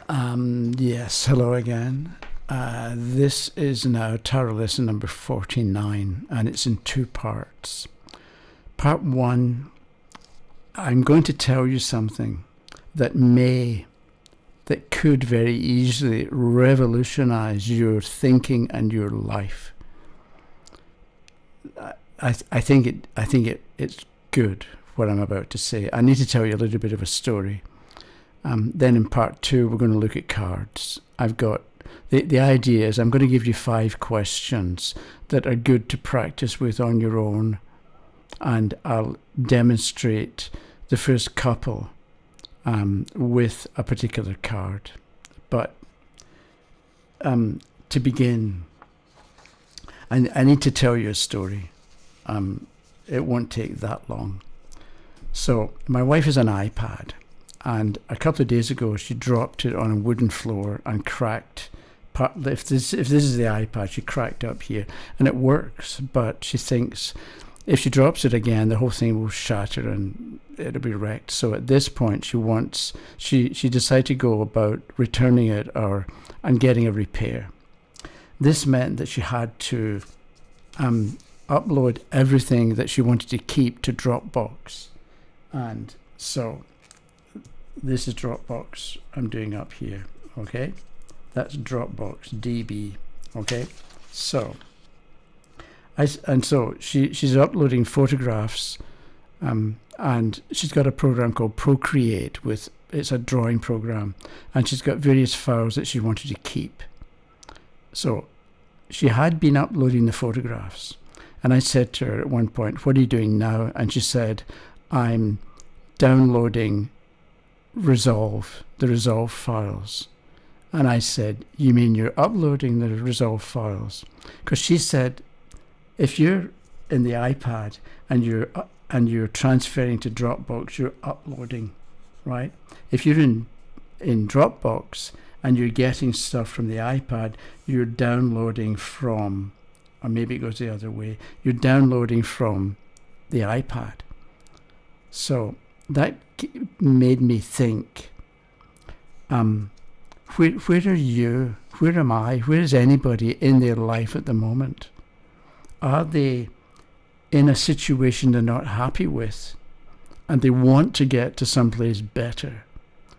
Yes, hello again. This is now Tarot lesson number 49, and it's in two parts. Part one, I'm going to tell you something that could very easily revolutionize your thinking and your life. I think it's good what I'm about to say. I need to tell you a little bit of a story. Then in part two, we're going to look at cards. I've got the idea is I'm going to give you 5 questions that are good to practice with on your own, and I'll demonstrate the first couple with a particular card. But to begin, I need to tell you a story. It won't take that long. So my wife has an iPad, and a couple of days ago she dropped it on a wooden floor and cracked. If this is the iPad, she cracked up here, and it works. But she thinks if she drops it again, the whole thing will shatter and it'll be wrecked. So at this point, she decided to go about returning it and getting a repair. This meant that she had to upload everything that she wanted to keep to Dropbox, and so this is Dropbox I'm doing up here. Okay, that's Dropbox DB. Okay, so she's uploading photographs, and she's got a program called Procreate it's a drawing program, and she's got various files that she wanted to keep. So she had been uploading the photographs, and I said to her at one point, "What are you doing now?" And she said, "I'm downloading the Resolve files." And I said, "You mean you're uploading the Resolve files?" Because she said, if you're in the iPad and you're transferring to Dropbox, you're uploading, right? If you're in Dropbox and you're getting stuff from the iPad, you're downloading from, or maybe it goes the other way, you're downloading from the iPad. So that made me think, where are you? Where am I? Where is anybody in their life at the moment? Are they in a situation they're not happy with and they want to get to someplace better,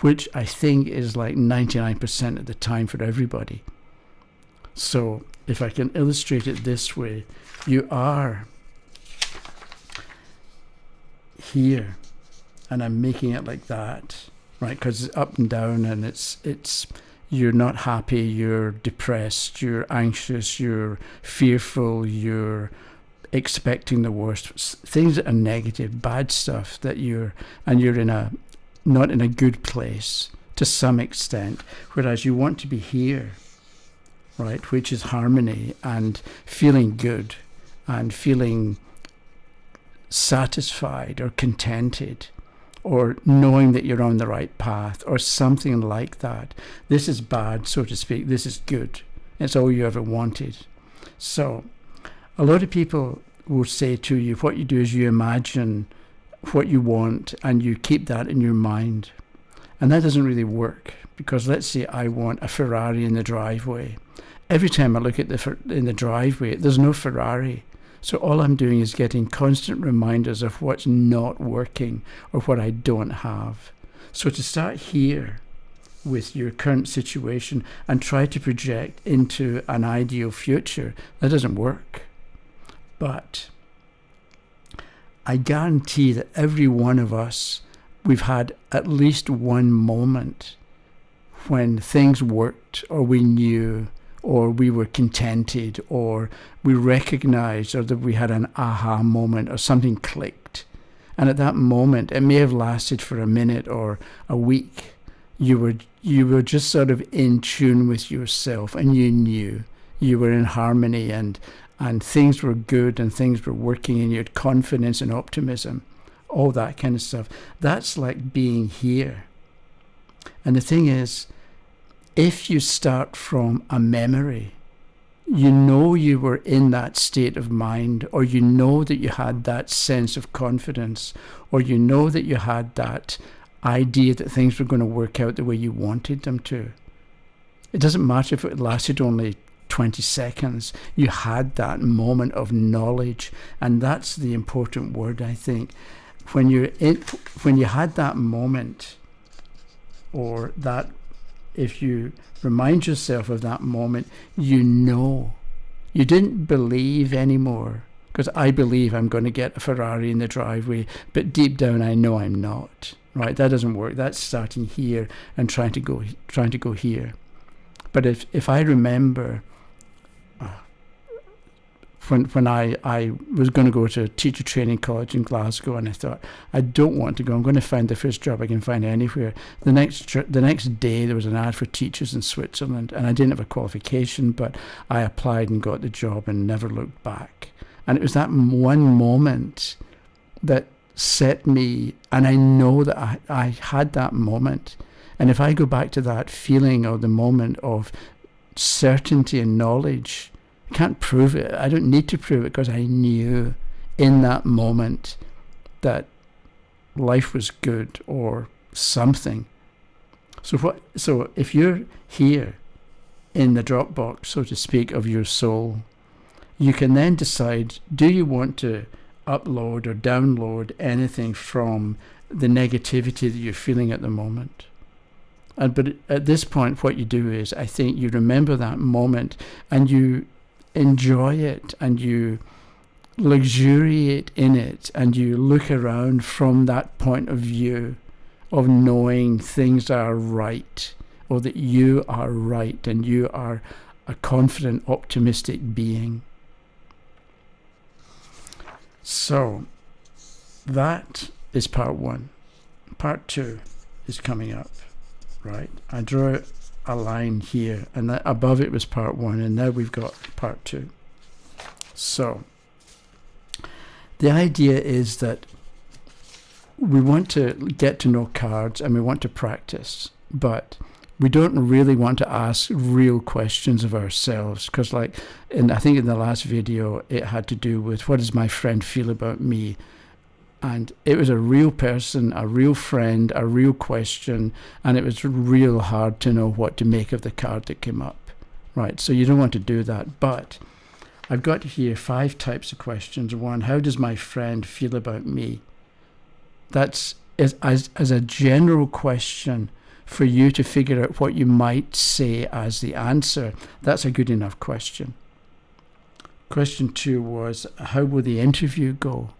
which I think is like 99% of the time for everybody. So if I can illustrate it this way, you are here, and I'm making it like that, right? Because it's up and down, and it's you're not happy, you're depressed, you're anxious, you're fearful, you're expecting the worst, things that are negative, bad stuff you're not in a good place to some extent, whereas you want to be here, right, which is harmony and feeling good and feeling satisfied or contented, or knowing that you're on the right path, or something like that. This is bad, so to speak. This is good. It's all you ever wanted. So a lot of people will say to you, what you do is you imagine what you want and you keep that in your mind. And that doesn't really work, because let's say I want a Ferrari in the driveway. Every time I look at in the driveway, there's no Ferrari. So all I'm doing is getting constant reminders of what's not working or what I don't have. So to start here with your current situation and try to project into an ideal future, that doesn't work. But I guarantee that every one of us, we've had at least one moment when things worked, or we knew, or we were contented, or we recognized, or that we had an aha moment, or something clicked. And at that moment, it may have lasted for a minute or a week. You were just sort of in tune with yourself, and you knew you were in harmony, and things were good, and things were working, and you had confidence and optimism, all that kind of stuff. That's like being here. And the thing is, if you start from a memory, you know you were in that state of mind, or you know that you had that sense of confidence, or you know that you had that idea that things were going to work out the way you wanted them to. It doesn't matter if it lasted only 20 seconds. You had that moment of knowledge, and that's the important word, I think. When you had that moment, or that, if you remind yourself of that moment, you know. You didn't believe anymore, because I believe I'm going to get a Ferrari in the driveway, but deep down I know I'm not. Right? That doesn't work. That's starting here and trying to go here. But if I remember when I was going to go to teacher training college in Glasgow, and I thought, I don't want to go. I'm going to find the first job I can find anywhere. The next day there was an ad for teachers in Switzerland, and I didn't have a qualification, but I applied and got the job and never looked back. And it was that one moment that set me, and I know that I had that moment. And if I go back to that feeling or the moment of certainty and knowledge, I can't prove it. I don't need to prove it, because I knew in that moment that life was good or something. So if you're here in the Dropbox, so to speak, of your soul, you can then decide, do you want to upload or download anything from the negativity that you're feeling at the moment? But at this point, what you do is, I think you remember that moment and you enjoy it and you luxuriate in it, and you look around from that point of view of knowing things are right, or that you are right and you are a confident, optimistic being. So that is part one. Part two is coming up, right? I drew a line here, and that above it was part one, and now we've got part two. So the idea is that we want to get to know cards and we want to practice, but we don't really want to ask real questions of ourselves, because I think in the last video it had to do with, what does my friend feel about me? And it was a real person, a real friend, a real question, and it was real hard to know what to make of the card that came up, right? So you don't want to do that. But I've got here 5 types of questions. 1, how does my friend feel about me? That's as a general question for you to figure out what you might say as the answer. That's a good enough question. Question 2 was, how will the interview go?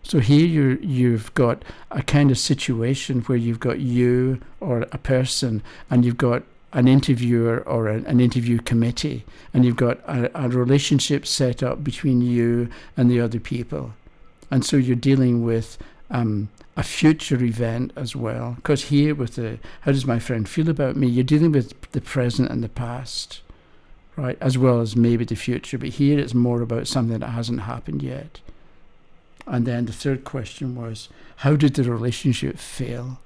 So here you've got a kind of situation where you've got you or a person, and you've got an interviewer or an interview committee, and you've got a relationship set up between you and the other people. And so you're dealing with a future event as well, because here with the, how does my friend feel about me, you're dealing with the present and the past, right, as well as maybe the future. But here it's more about something that hasn't happened yet. And then the third question was, how did the relationship fail?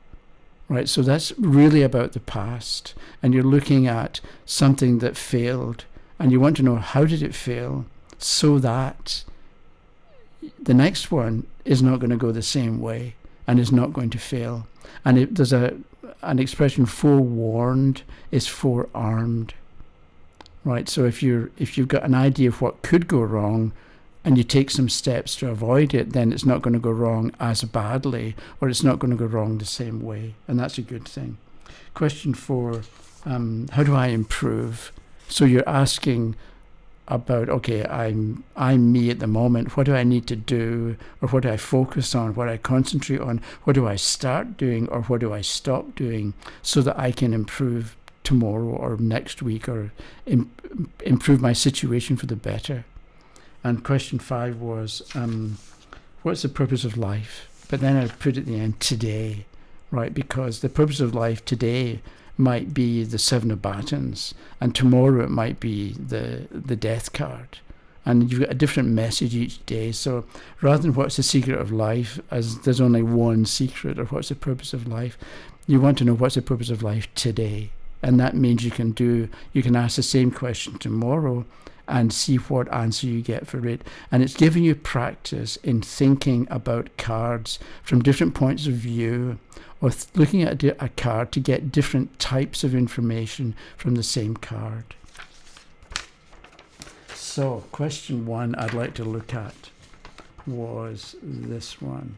Right, so that's really about the past, and you're looking at something that failed, and you want to know, how did it fail, so that the next one is not going to go the same way and is not going to fail. And there's an expression, forewarned is forearmed. Right, so if you've got an idea of what could go wrong, and you take some steps to avoid it, then it's not going to go wrong as badly, or it's not going to go wrong the same way, and that's a good thing. Question 4, how do I improve? So you're asking about, okay, I'm me at the moment. What do I need to do, or what do I focus on? What do I concentrate on? What do I start doing, or what do I stop doing, so that I can improve tomorrow or next week, or improve my situation for the better? And question 5 was, what's the purpose of life? But then I put at the end, today, right? Because the purpose of life today might be the 7 of batons, and tomorrow it might be the death card. And you've got a different message each day. So rather than what's the secret of life, as there's only one secret, or what's the purpose of life, you want to know what's the purpose of life today. And that means you can ask the same question tomorrow, and see what answer you get for it. And it's giving you practice in thinking about cards from different points of view, or looking at a card to get different types of information from the same card. So question 1 I'd like to look at was this one.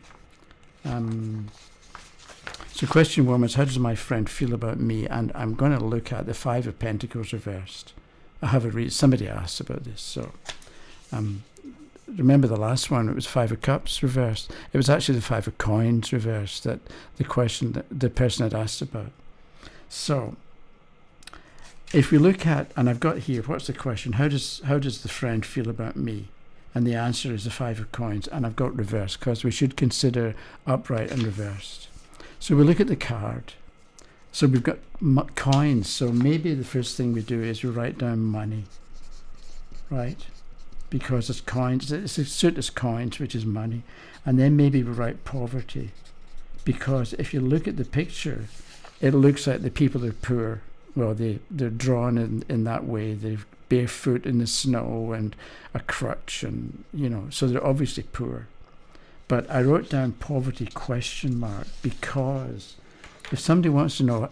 So question 1 was, how does my friend feel about me? And I'm going to look at the 5 of Pentacles reversed. I have a read. Somebody asked about this. So remember the last one, it was 5 of Cups reversed. It was actually the 5 of Coins reversed that the question that the person had asked about. So if we look at, and I've got here, what's the question? How does the friend feel about me? And the answer is the 5 of Coins. And I've got reversed because we should consider upright and reversed. So we look at the card. So we've got coins. So maybe the first thing we do is we write down money, right? Because it's coins. It's a suit as coins, which is money. And then maybe we write poverty. Because if you look at the picture, it looks like the people are poor. Well, they're drawn in that way. They're barefoot in the snow and a crutch, and so they're obviously poor. But I wrote down poverty question mark because if somebody wants to know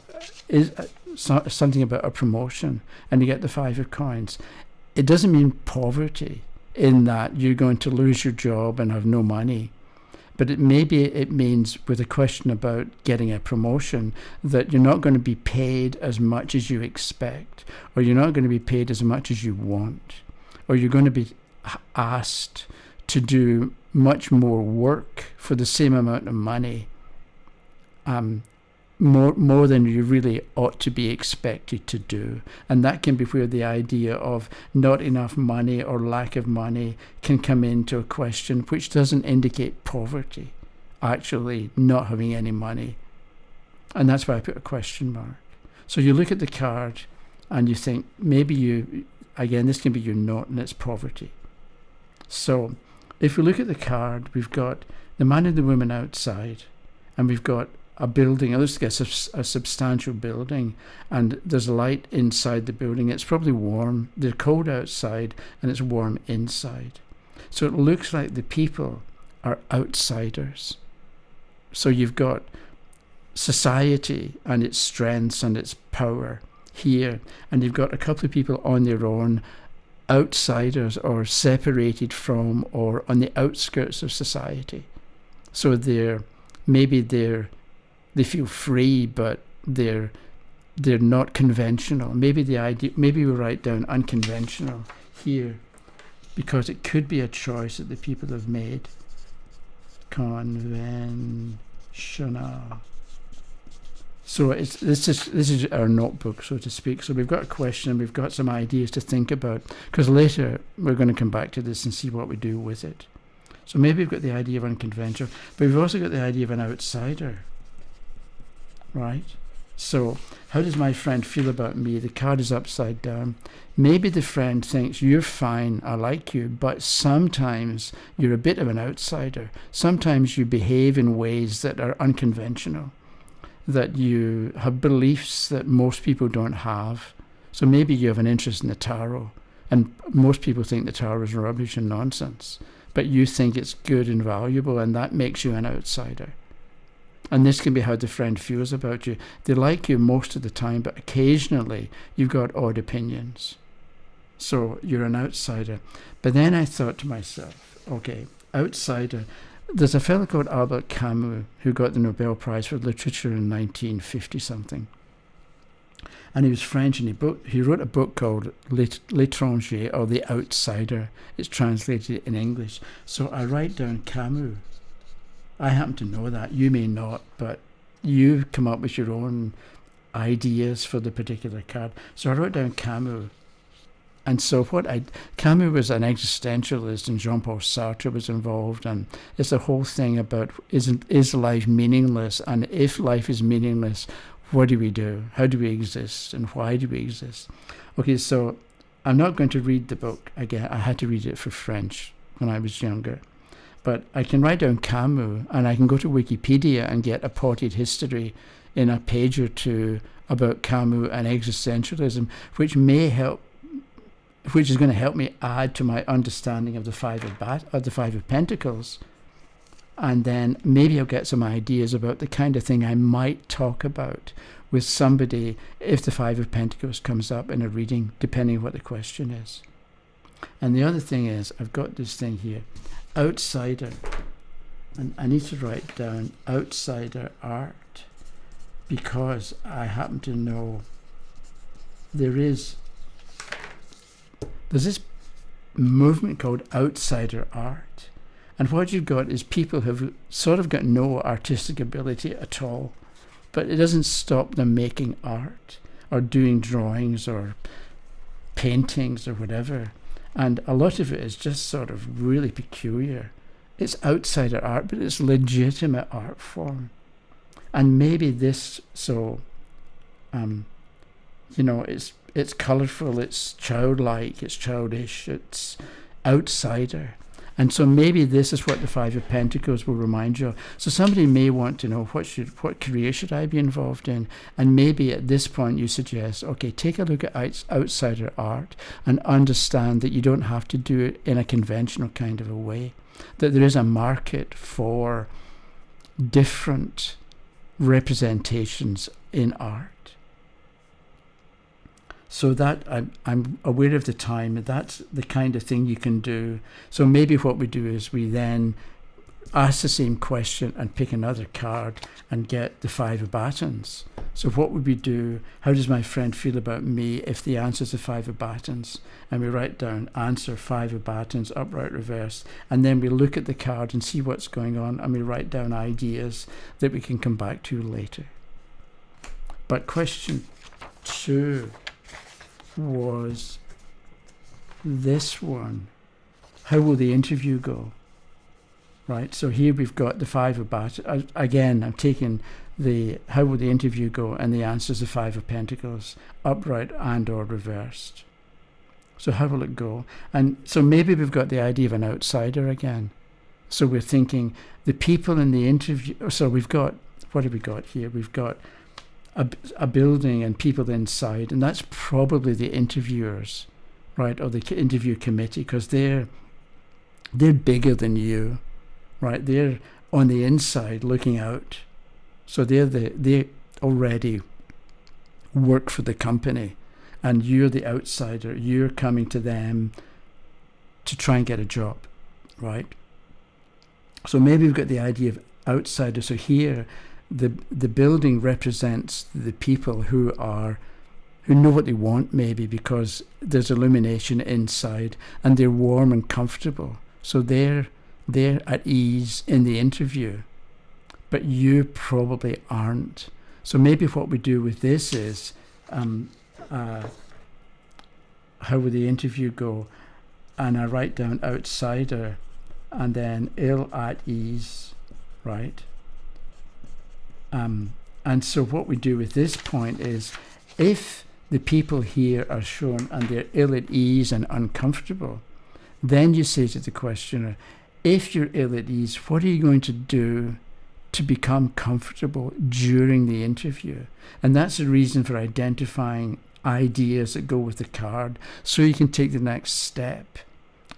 is something about a promotion and you get the 5 of Coins, it doesn't mean poverty in that you're going to lose your job and have no money. But maybe it means, with a question about getting a promotion, that you're not going to be paid as much as you expect, or you're not going to be paid as much as you want, or you're going to be asked to do much more work for the same amount of money, more than you really ought to be expected to do. And that can be where the idea of not enough money or lack of money can come into a question, which doesn't indicate poverty, actually not having any money. And that's why I put a question mark. So you look at the card and you think, maybe again, this can be your note, and it's poverty. So if we look at the card, we've got the man and the woman outside, and we've got a building. It looks like a substantial building, and there's light inside the building. It's probably warm. They're cold outside, and it's warm inside. So it looks like the people are outsiders. So you've got society and its strengths and its power here, and you've got a couple of people on their own, outsiders or separated from or on the outskirts of society. So they feel free, but they're not conventional. Maybe we write down unconventional here, because it could be a choice that the people have made. Conventional. So this is our notebook, so to speak. So we've got a question and we've got some ideas to think about, because later we're going to come back to this and see what we do with it. So maybe we've got the idea of unconventional, but we've also got the idea of an outsider, right? So how does my friend feel about me? The card is upside down. Maybe the friend thinks you're fine, I like you, but sometimes you're a bit of an outsider. Sometimes you behave in ways that are unconventional, that you have beliefs that most people don't have. So maybe you have an interest in the tarot, and most people think the tarot is rubbish and nonsense, but you think it's good and valuable, and that makes you an outsider. And this can be how the friend feels about you. They like you most of the time, but occasionally you've got odd opinions. So you're an outsider. But then I thought to myself, okay, outsider. There's a fellow called Albert Camus who got the Nobel Prize for Literature in 1950 something. And he was French, and he wrote a book called L'étranger, or The Outsider. It's translated in English. So I write down Camus. I happen to know that. You may not, but you come up with your own ideas for the particular card. So I wrote down Camus. And so Camus was an existentialist, and Jean-Paul Sartre was involved, and it's a whole thing about is life meaningless, and if life is meaningless, what do we do? How do we exist, and why do we exist? Okay, so I'm not going to read the book again. I had to read it for French when I was younger. But I can write down Camus, and I can go to Wikipedia and get a potted history in a page or two about Camus and existentialism, which may help which is going to help me add to my understanding of the Five of Pentacles. And then maybe I'll get some ideas about the kind of thing I might talk about with somebody if the Five of Pentacles comes up in a reading, depending on what the question is. And the other thing is, I've got this thing here, outsider. And I need to write down outsider art, because I happen to know there's this movement called outsider art. And what you've got is people who've sort of got no artistic ability at all, but it doesn't stop them making art or doing drawings or paintings or whatever. And a lot of it is just sort of really peculiar. It's outsider art, but it's legitimate art form. And maybe this, it's colourful, it's childlike, it's childish, it's outsider. And so maybe this is what the Five of Pentacles will remind you of. So somebody may want to know what career should I be involved in? And maybe at this point you suggest, okay, take a look at outsider art and understand that you don't have to do it in a conventional kind of a way. That there is a market for different representations in art. So that I'm aware of the time. That's the kind of thing you can do. So maybe what we do is we then ask the same question and pick another card and get the Five of Batons. So what would we do? How does my friend feel about me if the answer is the Five of Batons? And we write down answer Five of Batons, upright reverse. And then we look at the card and see what's going on, and we write down ideas that we can come back to later. But question 2 was this one. How will the interview go? Right, so here we've got the Five of Batons. Again, I'm taking the how will the interview go, and the answer is the Five of Pentacles, upright and or reversed. So how will it go? And so maybe we've got the idea of an outsider again. So we're thinking the people in the interview. So we've got, what have we got here? We've got a building and people inside, and that's probably the interviewers, right, or the interview committee, because they're bigger than you, right? They're on the inside looking out, so they already work for the company, and you're the outsider. You're coming to them to try and get a job, right? So maybe we've got the idea of outsider. So here the building represents the people who know what they want, maybe because there's illumination inside and they're warm and comfortable. So they're at ease in the interview, but you probably aren't. So maybe what we do with this is, how will the interview go? And I write down outsider and then ill at ease, right? And so what we do with this point is, if the people here are shown and they're ill at ease and uncomfortable, then you say to the questioner, if you're ill at ease, what are you going to do to become comfortable during the interview? And that's the reason for identifying ideas that go with the card, so you can take the next step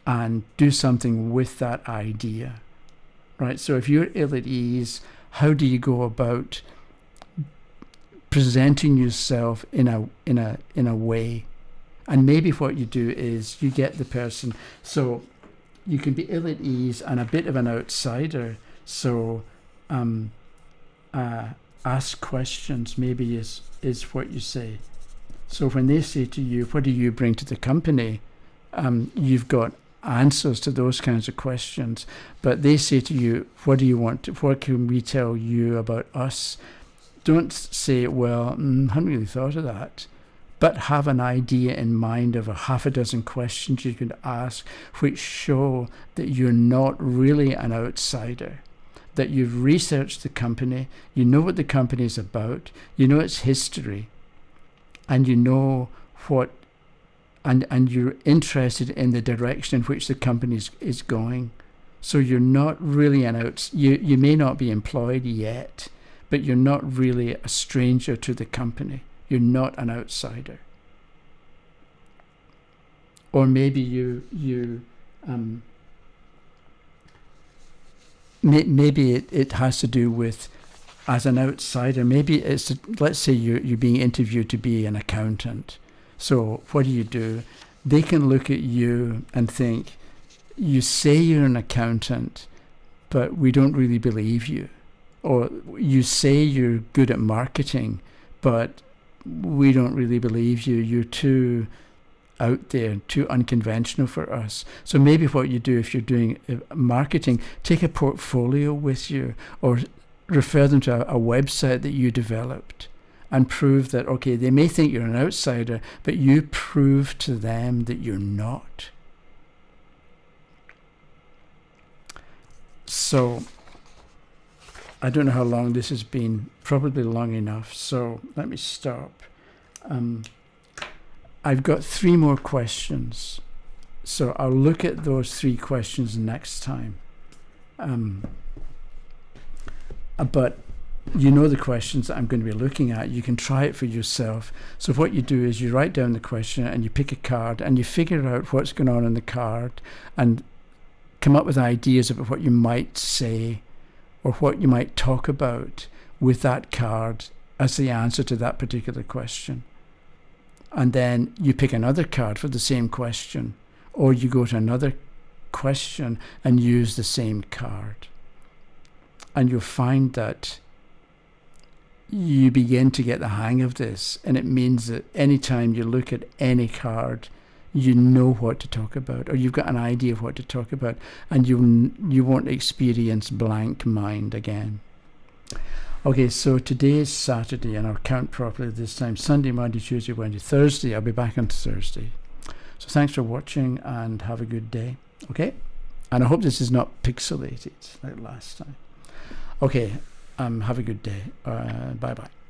and do something with that idea, right? So if you're ill at ease, how do you go about presenting yourself in a way? And maybe what you do is you get the person, so you can be ill at ease and a bit of an outsider. So ask questions, maybe is what you say. So when they say to you, what do you bring to the company? You've got answers to those kinds of questions, but they say to you, what do you want what can we tell you about us? Don't say, well, haven't really thought of that, but have an idea in mind of a half a dozen questions you can ask which show that you're not really an outsider, that you've researched the company, you know what the company is about, you know its history, and you know what and you're interested in the direction in which the company is going. So you're not really you may not be employed yet, but you're not really a stranger to the company. You're not an outsider. or maybe maybe it has to do with, as an outsider, maybe it's, let's say you're being interviewed to be an accountant. So what do? They can look at you and think, you say you're an accountant, but we don't really believe you. Or you say you're good at marketing, but we don't really believe you. You're too out there, too unconventional for us. So maybe what you do, if you're doing marketing, take a portfolio with you, or refer them to a website that you developed, and prove that, okay, they may think you're an outsider, but you prove to them that you're not. So I don't know how long this has been, probably long enough, so let me stop. I've got 3 more questions, so I'll look at those 3 questions next time. But you know the questions that I'm going to be looking at. You can try it for yourself. So what you do is you write down the question and you pick a card and you figure out what's going on in the card and come up with ideas about what you might say or what you might talk about with that card as the answer to that particular question. And then you pick another card for the same question, or you go to another question and use the same card. And you'll find that you begin to get the hang of this, and it means that anytime you look at any card, you know what to talk about, or you've got an idea of what to talk about, and you won't experience blank mind again. Okay, so today is Saturday, and I'll count properly this time. Sunday, Monday, Tuesday, Wednesday, Thursday. I'll be back on Thursday. So thanks for watching, and have a good day. Okay? And I hope this is not pixelated like last time. Okay, have a good day. Bye-bye.